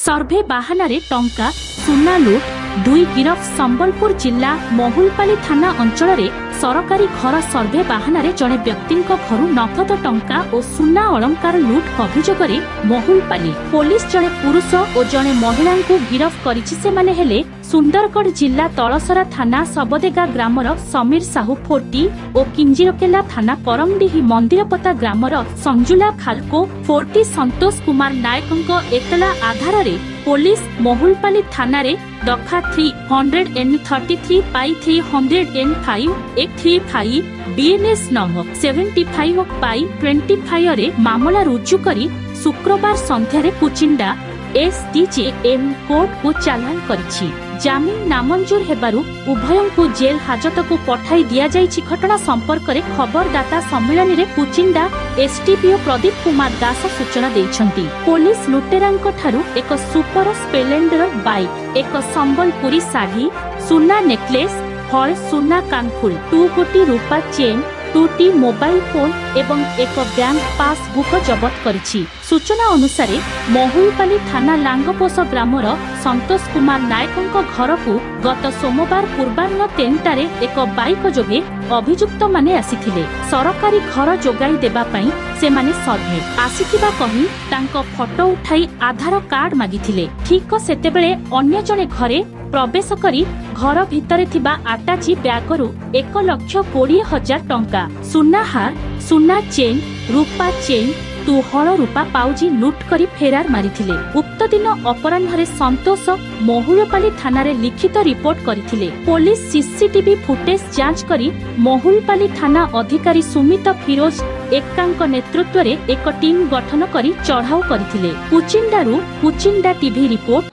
Survey बाहानारे टंका सुना लुट 2 गिरफ संबलपुर जिला महुलपाली थाना अंचल रे सरकारी घर सर्भे बाहानारे जड़े व्यक्ति घर नगद टंका और सुना अलंकार लुट अभियोग महुलपाली पुलिस जड़े पुरुष और जड़े महिला गिरफ करिछि। सुंदरगढ़ जिला तलसरा थाना सबदेगा ग्रामर समीर साहू 40 और किंजिरकेला थाना करमडीही मंदिरपता ग्रामर संजुला खालको 40 संतोष कुमार नायक एतला आधार रे पुलिस महुलपाली थाना रे दफा 333 पाई 305 135 बीएनएस नंबर 75 पाई 25 रे मामला रुजु करी शुक्रवार संध्यारे पुचिंडा एसडीजेएम कोर्ट को चालान करिछि। जामिन नामंजूर हेबारु उभयों को जेल हाजत को पठाई दिया जाइछि। घटना संपर्क रे खबरदाता सम्मेलन रे पुचिंडा एसटीपीओ प्रदीप कुमार दास सूचना दैछंती। पुलिस लुटेरांक ठारू एक सुपर स्प्लेंडर बाइक, एक संबलपुरी साड़ी, सुना नेकलेस, हल सुना कानफुल, 2 कोटी रूपा चेन, 2टी मोबाइल फोन एवं एक बैंक पासबुक जबत करिछि। सूचना अनुसार महुलपाली थाना लांगपोष ग्रामर संतोष कुमार नायक घर को गत सोमवार पूर्वाह्न 3टारे एक बाइक जोगे अभियुक्त माने आसिथिले। सरकारी घर जोगाई देबा पई से माने सर्भे आसिथिबा कही तांको फोटो उठाई आधार कार्ड मागिथिले। ठीक सेतेबेले अन्य जने घरे प्रवेश करी घर भितरे थिबा आटाची ब्यागरु 1,20,000 टंका, सुना हार, सुना चेन, रूपा चेन, 2 हल रूपा पाउजी लुट करी फेरार मारिथिले। उक्त दिन अपराह्न संतोष महुलपाली थाना रे लिखित रिपोर्ट करिथिले। पुलिस सीसीटीवी फुटेज जांच करी महुलपाली थाना अधिकारी सुमित फिरोज एकांक नेतृत्व रे एक टीम गठन करी चढ़ाऊ करिथिले। पुचिंडा टीवी रिपोर्ट।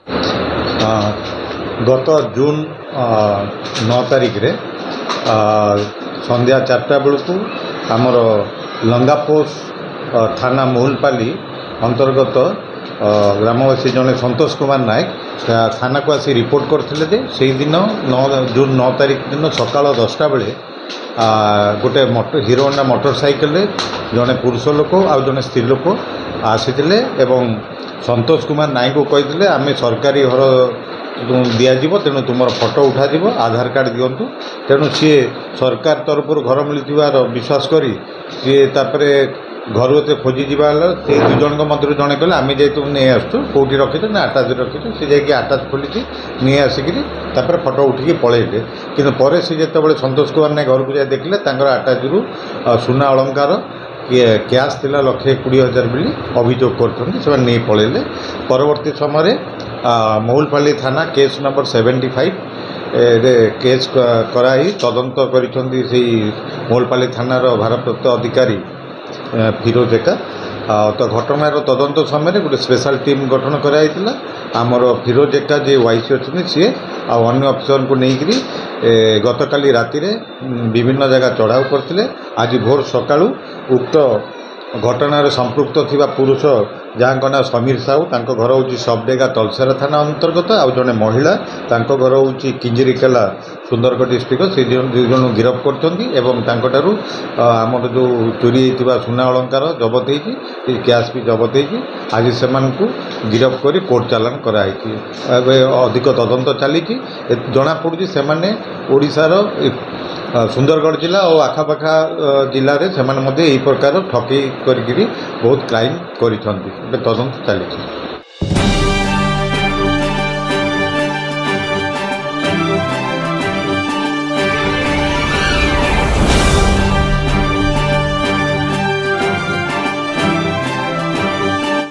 गत जून 9 तारिख रे संध्या 4टा बेलू आमर लंगापोष थाना महुलपाली अंतर्गत ग्रामवासी जड़े संतोष कुमार नायक थाना को आसी रिपोर्ट करते से दिन जून 9 तारिख दिन सकाल 10टा बेले गोटे हिरो होंडा मोटरसाइकेल जड़े पुरुष लोक आ जड़े स्त्री लोक आसी संतोष कुमार नायक को कही आम सरकारी घर दिज्व तेणु तुम फोटो उठा आधार कार्ड दिंतु। तेणु सी सरकार तरफ घर मिलूर विश्वास करी सी घर एत खोजी जा से 2 जन मध्य जड़े कहले आम जा नहीं आसु कौटी रखी ना आटाच रखी सी जाकि आटाच खोली नहीं आसिक फोटो उठिकी पलैले कि सी जो संतोष कुमार नायक घर को जाए देखले आटाच रु सुना अलंकार कैश थिला 1,20,000 बोली अभियोग कर नहीं पलैले। परवर्ती समय महुलपाली थाना केस नंबर 75 रे केस कराई तदंत करिसेंती महुलपाली थानार भारप्राप्त अधिकारी फिरोज एका। तो घटनार तदंत समय गोटे स्पेशल टीम गठन कराइला। आमर फिरोज एका जे वाईसी अच्छे सी अन्य अफिसर को लेकर गतकाली राति विभिन्न जगह चढ़ाऊ करते। आज भोर सकाळू उक्त घटनार संपृक्त थिबा पुरुष जहाँ ना समीर साहू घर हूँ सबडेगा तलसेरा थाना अंतर्गत आ जड़े महिला घर हूँ किंजिरिकेला सुंदरगढ़ डिस्ट्रिक्ट से 2 जन गिरफ कर आमर जो चोरी होता सुना अलंकार जबत होती कैश भी जबत होती आज से गिरफ कर कोर्ट चालान कराई। अधिक तदंत चली जनापड़ी से ओडिशार सुंदरगढ़ जिला और आखापाखा जिले में यही प्रकार ठकई कर बहुत क्राइम कर तदंत चली।